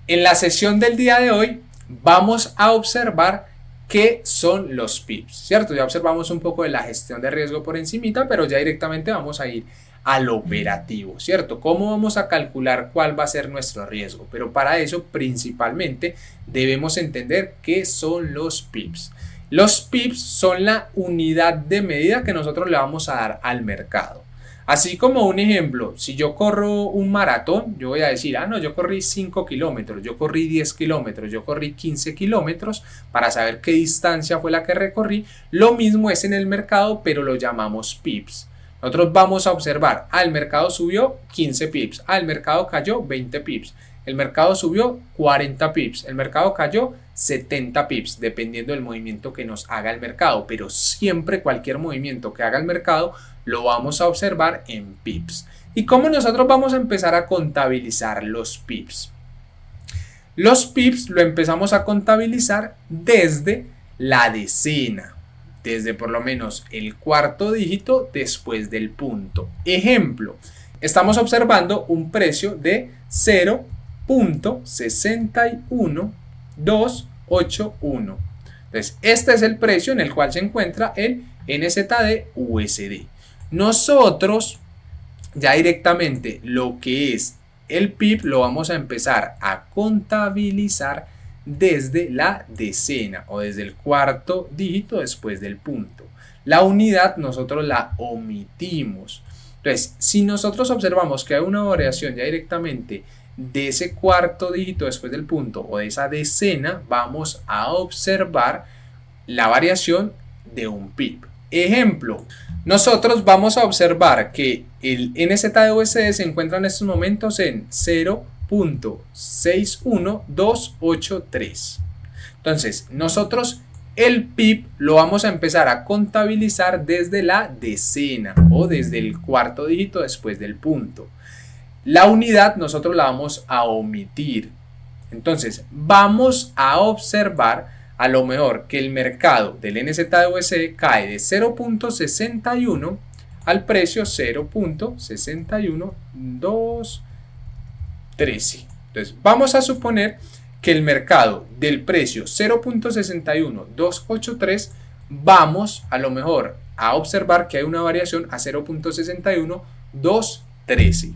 En la sesión del día de hoy vamos a observar qué son los PIPs, ¿cierto? Ya observamos un poco de la gestión de riesgo por encimita, pero ya directamente vamos a ir al operativo, ¿cierto? ¿Cómo vamos a calcular cuál va a ser nuestro riesgo? Pero para eso principalmente debemos entender qué son los PIPs. Los PIPs son la unidad de medida que nosotros le vamos a dar al mercado. Así como un ejemplo, si yo corro un maratón, yo voy a decir, no, yo corrí 5 kilómetros, yo corrí 10 kilómetros, yo corrí 15 kilómetros para saber qué distancia fue la que recorrí. Lo mismo es en el mercado, pero lo llamamos PIPs. Nosotros vamos a observar, el mercado subió 15 pips, el mercado cayó 20 pips, el mercado subió 40 pips, el mercado cayó 70 pips, dependiendo del movimiento que nos haga el mercado, pero siempre cualquier movimiento que haga el mercado lo vamos a observar en pips. ¿Y cómo nosotros vamos a empezar a contabilizar los pips? Los pips lo empezamos a contabilizar desde la decena, desde por lo menos el cuarto dígito después del punto. Ejemplo, estamos observando un precio de 0.61281. Entonces, este es el precio en el cual se encuentra el NZD-USD. Nosotros ya directamente lo que es el PIP lo vamos a empezar a contabilizar desde la decena o desde el cuarto dígito después del punto. La unidad nosotros la omitimos. Entonces, si nosotros observamos que hay una variación ya directamente de ese cuarto dígito después del punto o de esa decena, vamos a observar la variación de un PIP. Ejemplo, nosotros vamos a observar que el NZD-USD se encuentra en estos momentos en 0.61283. Entonces, nosotros el PIP lo vamos a empezar a contabilizar desde la decena o desde el cuarto dígito después del punto. La unidad nosotros la vamos a omitir. Entonces, vamos a observar a lo mejor que el mercado del NZD-USD cae de 0.61 al precio 0.61213. Entonces vamos a suponer que el mercado del precio 0.61283 vamos a lo mejor a observar que hay una variación a 0.61213.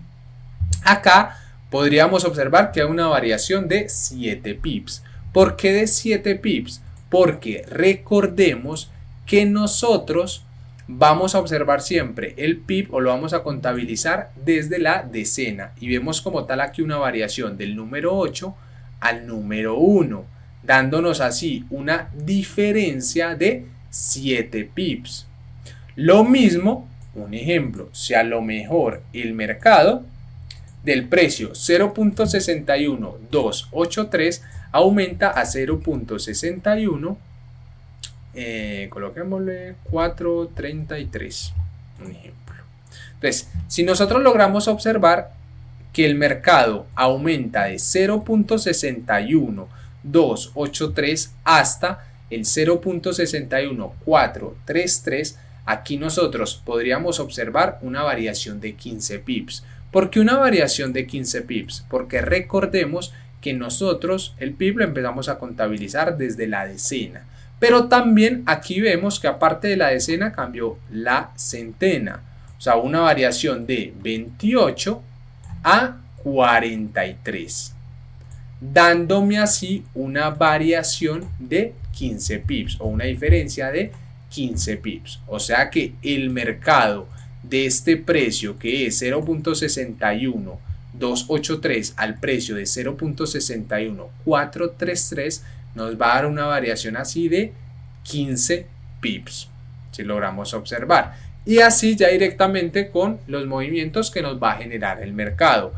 Acá podríamos observar que hay una variación de 7 pips. ¿Por qué de 7 pips? Porque recordemos que nosotros vamos a observar siempre el PIP o lo vamos a contabilizar desde la decena y vemos como tal aquí una variación del número 8 al número 1, dándonos así una diferencia de 7 pips. Lo mismo, un ejemplo, si a lo mejor el mercado del precio 0.61283 aumenta a 0.61, coloquémosle 433, un ejemplo. Entonces, si nosotros logramos observar que el mercado aumenta de 0.61283 hasta el 0.61433, aquí nosotros podríamos observar una variación de 15 pips. ¿Por qué una variación de 15 pips? Porque recordemos que nosotros el PIB lo empezamos a contabilizar desde la decena. Pero también aquí vemos que aparte de la decena cambió la centena. O sea, una variación de 28 a 43. Dándome así una variación de 15 pips o una diferencia de 15 pips. O sea que el mercado de este precio que es 0.61283 al precio de 0.61433 nos va a dar una variación así de 15 pips, si logramos observar. Y así ya directamente con los movimientos que nos va a generar el mercado.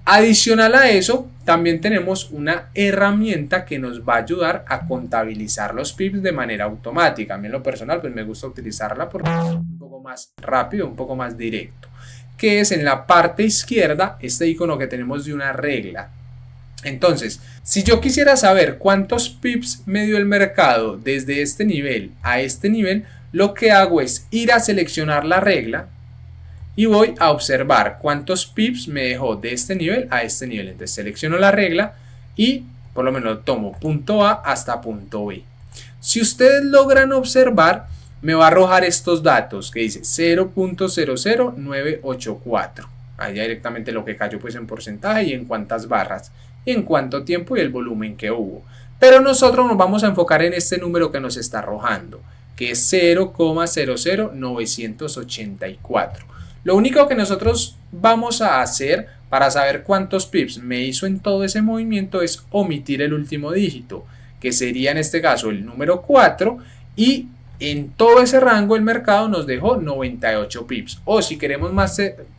Adicional a eso, también tenemos una herramienta que nos va a ayudar a contabilizar los pips de manera automática. A mí en lo personal pues me gusta utilizarla porque es un poco más rápido, un poco más directo. Que es en la parte izquierda este icono que tenemos de una regla. Entonces, si yo quisiera saber cuántos pips me dio el mercado desde este nivel a este nivel, lo que hago es ir a seleccionar la regla y voy a observar cuántos pips me dejó de este nivel a este nivel. Entonces selecciono la regla y por lo menos tomo punto A hasta punto B. Si ustedes logran observar, me va a arrojar estos datos que dice 0.00984. Ahí ya directamente lo que cayó pues en porcentaje y en cuántas barras, y en cuánto tiempo y el volumen que hubo. Pero nosotros nos vamos a enfocar en este número que nos está arrojando, que es 0,00984. Lo único que nosotros vamos a hacer para saber cuántos pips me hizo en todo ese movimiento es omitir el último dígito, que sería en este caso el número 4, y en todo ese rango el mercado nos dejó 98 pips, o si queremos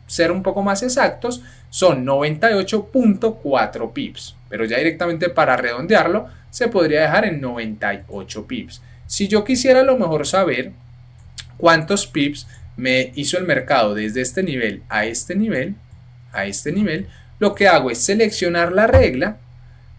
ser un poco más exactos, son 98.4 pips, pero ya directamente para redondearlo se podría dejar en 98 pips. Si yo quisiera a lo mejor saber cuántos pips me hizo el mercado desde este nivel a este nivel, lo que hago es seleccionar la regla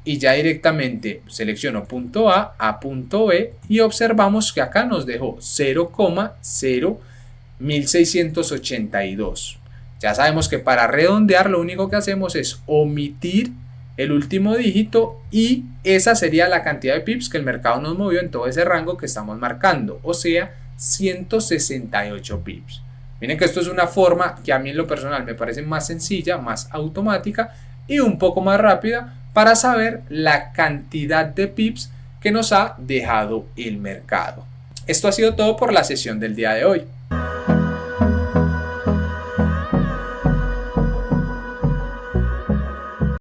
y ya directamente selecciono punto A punto B y observamos que acá nos dejó 0,01682. Ya sabemos que para redondear lo único que hacemos es omitir el último dígito y esa sería la cantidad de pips que el mercado nos movió en todo ese rango que estamos marcando, o sea 168 pips. Miren que esto es una forma que a mí en lo personal me parece más sencilla, más automática y un poco más rápida para saber la cantidad de pips que nos ha dejado el mercado. Esto ha sido todo por la sesión del día de hoy.